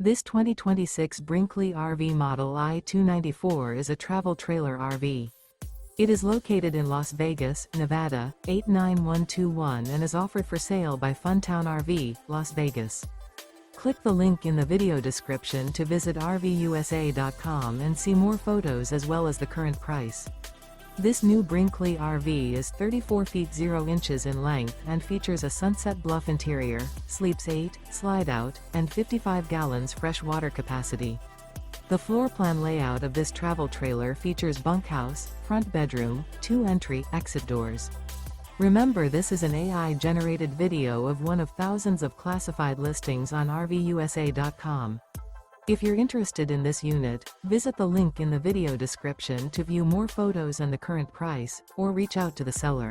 This 2026 Brinkley RV Model I 294 is a travel trailer RV. It is located in Las Vegas, Nevada, 89121 and is offered for sale by Funtown RV, Las Vegas. Click the link in the video description to visit RVUSA.com and see more photos as well as the current price. This new Brinkley RV is 34 feet 0 inches in length and features a Sunset Bluff interior, sleeps 8, Slideout, and 55 gallons fresh water capacity. The floor plan layout of this travel trailer features bunkhouse, front bedroom, 2 entry/exit doors. Remember, this is an AI-generated video of one of thousands of classified listings on RVUSA.com. If you're interested in this unit, visit the link in the video description to view more photos and the current price, or reach out to the seller.